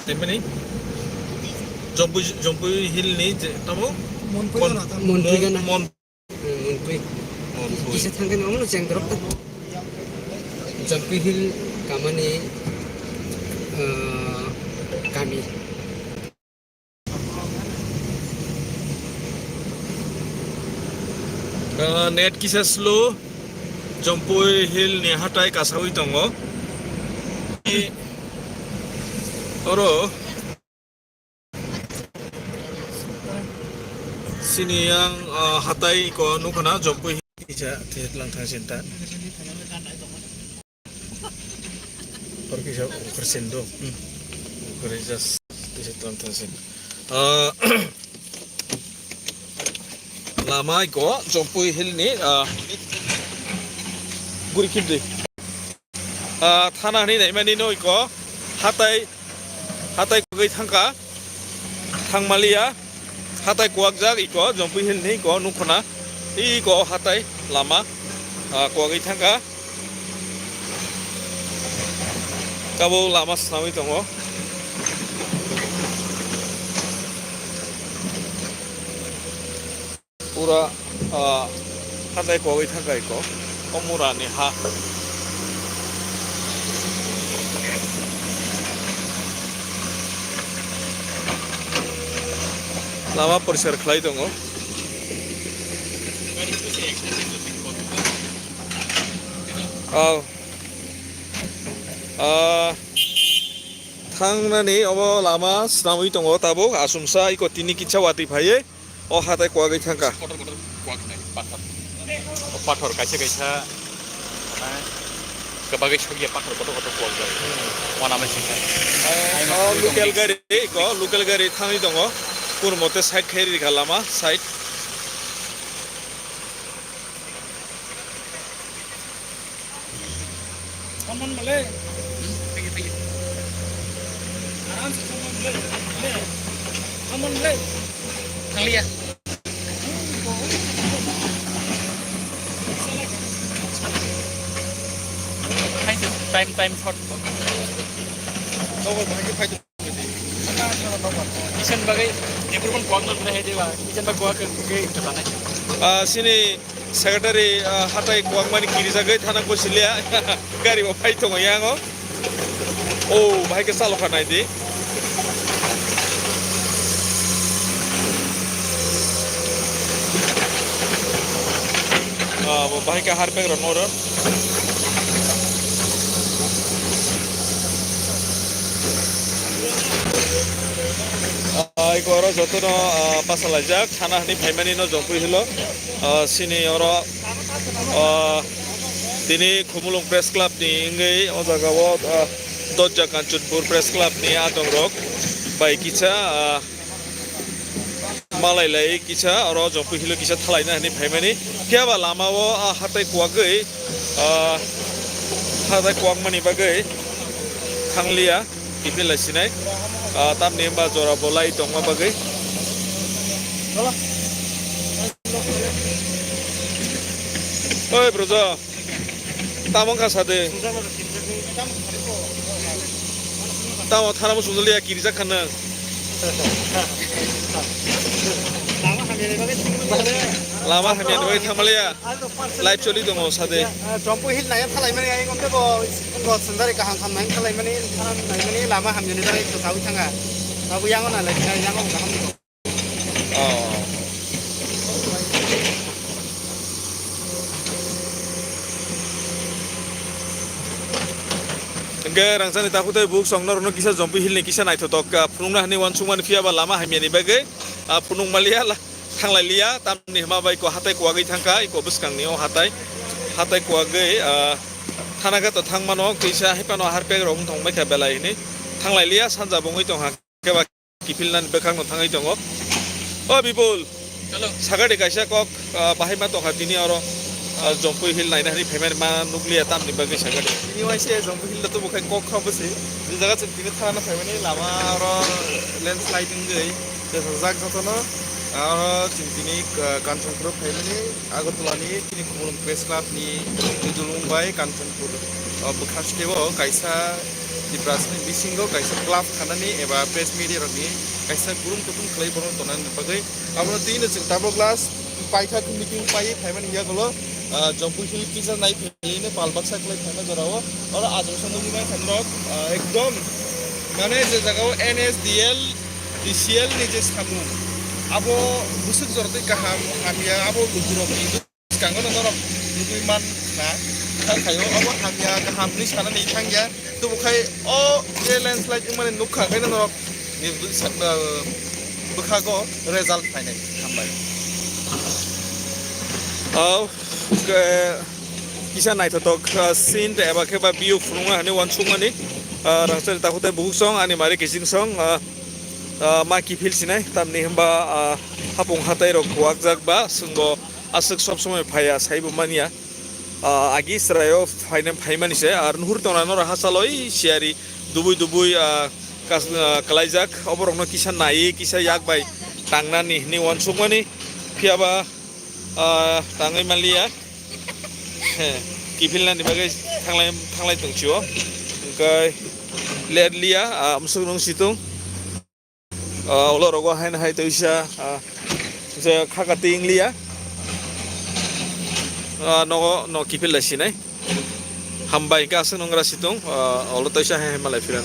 Temani Jampui Hill ni tamu Monpui kan Monpui bisa tangkan om lu jeng drop kan Jampui Hill kamani kami net kisa slow Jampui Hill ni hatai kasawi tongo oro sini yang hatai ko nukana Jampui Hill kisa tihat lang thang sinta or kisa persindo kerja tihat lang thang sin lama ko Jampui Hill ni guri kibde thana ni nai mani no ko hatai ko gai thangka thangmalia hatai ko agjak iko Jampui Hill ni ko nukona iko hatai lama ko gai thangka kabo lama snawi tongo pura hatai ko gai thangka iko omurani ha lama परिष्कार खालाय दङ थांनानै अब लामा स्नामै दङ ताबो आसुमसा इको तिनि किचा वाति फाये अ हाताय कोआगै थांका पाथर कायसा कायसा kebagai sebagai pakar kotor-kotor keluarga. Mana macam ni? Local gari thani dong. Pur mote side kiri di kalama side. Aman boleh. Pergi. Aman boleh. Aman boleh. Kang lihat. Time short. Kisan bagai dia pun kuat nak hede wa. Kisan bagai kuat ke sana. Sini secretary hatai kuang mani kiri jagai thana ko silia gari mo pai thong yango. Oh, bahai ke salo khanai di. Bahai ke harpe ronor. Iko oro joto no pasal ajak thana hani phaimani no Jampui Hill sini oro dini khumulwng press club ni ngai o jaga o dosda kanchanpur press club ni adongrokbai kisa malai lai kisa oro Jampui Hill kisa thalaina hani phaimani kiaba lama o hatai kuagai hatai kuangmani bagai thanglia kipil lasinai tam nimba jora bolai tongma bagai oi brojo tamong ka sade tamo thana mo sundulia kirija khana lama hamian bagai thamalia live choli dongo sade Jampui Hill naya thalaimani ai ngomte bo sendari kahang khamnang thalaimani thalaimani lama hamjani dai sawi thanga babu yango na lai yango kaham Enggak rangsani takutai buk songnor no kisa Jampui Hill ni kisa nai thotok phunungna hani wanchungman fiaba lama hamiani bagai phunung malia la thanglai lia tamni hmabai ko hatai kuagai thangka iko buskangni o hatai kuagai thanaga to thangmano kisa hepano harpe rong thongbai kha belai ni thanglai lia sanja bongoi tongha keba kipilnan bekang no thangai tongo o bibul Halo. sagade kaisa kok bahai ma tongha tini oro Jampui Hill naina hani payment ma nuklia tam ni bagi sagade. ini masih Jampui Hill tu bukan kok kau bersih. Di jaga cintine thana payment ini lama orang landsliding gay. Jadi zag satu no. Cintine kanchanpur payment ini Agartala ni kini khumulwng press club ni adongrokbai kanchanpur. Bekas kewo kaisa di prasni bisingo kaisa club kanani eba press media rani kaisa kurung kutung klay bono tonan bagai. Abang tu ini tablo glass paitha meeting pai payment iya kalau Jampui Hill kisa naik ini palbaksa klay payment jorawo. Orang adongrok sendiri main adongrok ekdom mana je jagao NSDL DCL ni je samu. Abo busuk jorte kaham hamia abo gudurok itu sekarang orang itu man na kan kayo abo hamia kaham ni sana ni tangya tu bukai oh je landslide yang mana nukha kayak orang ni bukhago result final hambai. Kisa naik totok scene te eba keba view frunga hani wansung ani rangsel takutnya buku song ani mari kissing song ma kipil sinai tamni hamba hapung hatai rok kuak jak ba sunggo asuk sob somoi phaya saibu mania agi srayo phaimani se ar nuhur tona nora hasaloi siari dubui kas kalaijak oborokno kisa nai kisa yak bai tangnani ni wansung mani phiaba tangai malia kipil nani bagai thanglai tungchio kai ledlia amsuk nong situng ulo rogo hain hai to isa je khakati inglia no kipil la sinai hambai ka asung nongra situng ulo to isa hai malai firan